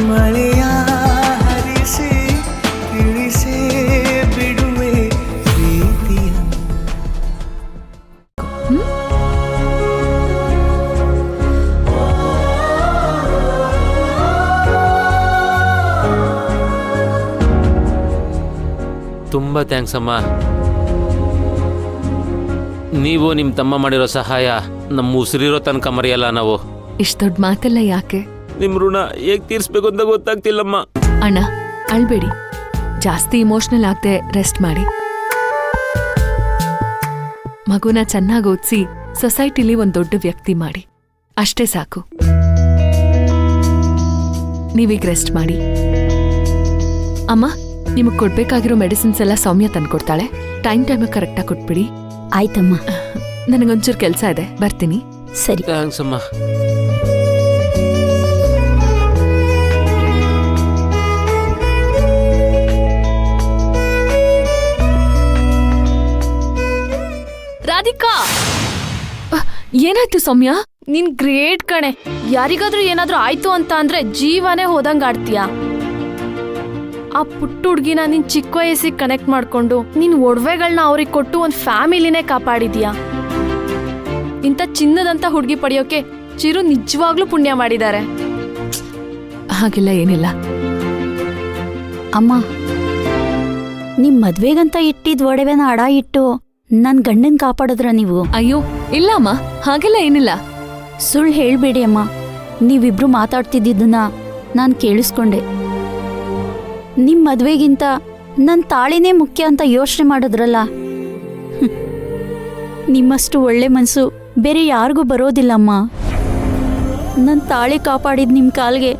ಮಳೆಯ ಹರಿಸಿ ತಿಳಿಸೇ ಬಿಡುವೆ ಪ್ರೀತಿಯ. ತುಂಬ ಥ್ಯಾಂಕ್ಸ್ ಅಮ್ಮ. ನೀವು ನಿಮ್ಮ ತಮ್ಮ ಮಾಡಿರೋ ಸಹಾಯ ನಮ್ಮ ಉಸಿರಿರೋ ತನಕ ಮರೆಯಲ್ಲ ನಾವು. ಇಷ್ಟು ದೊಡ್ಡ ಮಾತೆಲ್ಲ ಯಾಕೆ? ನಿಮ್ಮ ಋಣ ಹೇಗೆ ತೀರಿಸ್ಬೇಕು ಅಂತ ಗೊತ್ತಾಗ್ತಿಲ್ಲಮ್ಮ. ಅಣ್ಣ ಅಳ್ಬೇಡಿ, ಜಾಸ್ತಿ ಇಮೋಷನಲ್ ಆಗದೆ ರೆಸ್ಟ್ ಮಾಡಿ. ಮಗುನ ಚೆನ್ನಾಗಿ ಓದಿಸಿ ಸೊಸೈಟಿಲಿ ಒಂದು ದೊಡ್ಡ ವ್ಯಕ್ತಿ ಮಾಡಿ, ಅಷ್ಟೇ ಸಾಕು. ನೀವೀಗ ರೆಸ್ಟ್ ಮಾಡಿ. ಅಮ್ಮ, ನಿಮಗೆ ಕೊಡ್ಬೇಕಾಗಿರೋ ಮೆಡಿಸಿನ್ಸ್ ಎಲ್ಲ ಸೌಮ್ಯ ತಂದ್ಕೊಡ್ತಾಳೆ. ಟೈಮಿಗೆ ಕರೆಕ್ಟಾಗಿ ಕೊಟ್ಬಿಡಿ. ಆಯ್ತಮ್ಮ. ನನಗೊಂಚೂರು ಕೆಲಸ ಇದೆ, ಬರ್ತೀನಿ. ಸರಿ. ಥ್ಯಾಂಕ್ಸ್ ಅಮ್ಮ. ರಾಧಿಕಾ, ಏನಾಯ್ತು ಸೌಮ್ಯ? ನೀನ್ ಗ್ರೇಟ್ ಕಣೆ. ಯಾರಿಗಾದ್ರೂ ಏನಾದ್ರೂ ಆಯ್ತು ಅಂತ ಅಂದ್ರೆ ಜೀವನೇ ಹೋದಂಗ್ ಆಡ್ತೀಯ. ಆ ಪುಟ್ಟ ಹುಡ್ಗಿನ ನೀನ್ ಚಿಕ್ಕ ವಯಸ್ಸಿಗೆ ಕನೆಕ್ಟ್ ಮಾಡ್ಕೊಂಡು ನಿನ್ ಒಡವೆಗಳನ್ನ ಅವ್ರಿಗೆ ಕೊಟ್ಟು ಒಂದ್ ಫ್ಯಾಮಿಲಿನೇ ಕಾಪಾಡಿದ್ಯಾ. ಇಂಥ ಚಿನ್ನದಂತ ಹುಡ್ಗಿ ಪಡೆಯೋಕೆ ಚಿರು ನಿಜವಾಗ್ಲೂ ಪುಣ್ಯ ಮಾಡಿದ್ದಾರೆ. ಹಾಗೆಲ್ಲ ಏನಿಲ್ಲ ಅಮ್ಮ. ನಿಮ್ ಮದ್ವೆಗಂತ ಇಟ್ಟಿದ್ ಒಡವೆನ ಅಡ ಇಟ್ಟು ನನ್ ಗಂಡನ್ ಕಾಪಾಡಿದ್ರ ನೀವು? ಅಯ್ಯೋ ಇಲ್ಲ ಅಮ್ಮ, ಹಾಗೆಲ್ಲ ಏನಿಲ್ಲ. ಸುಳ್ಳು ಹೇಳ್ಬೇಡಿ ಅಮ್ಮ. ನೀವಿಬ್ರು ಮಾತಾಡ್ತಿದ್ದನ್ನ ನಾನ್ ಕೇಳಿಸ್ಕೊಂಡೆ. ನಿಮ್ ಮದ್ವೆಗಿಂತ ನನ್ ತಾಳಿನೇ ಮುಖ್ಯ ಅಂತ ಯೋಚನೆ ಮಾಡಿದ್ರಲ್ಲ. ನಿಮ್ಮಷ್ಟು ಒಳ್ಳೆ ಮನ್ಸು ಬೇರೆ ಯಾರಿಗೂ ಬರೋದಿಲ್ಲಮ್ಮ. ನನ್ ತಾಳಿ ಕಾಪಾಡಿದ್ ನಿಮ್ ಕಾಲ್ಗೆ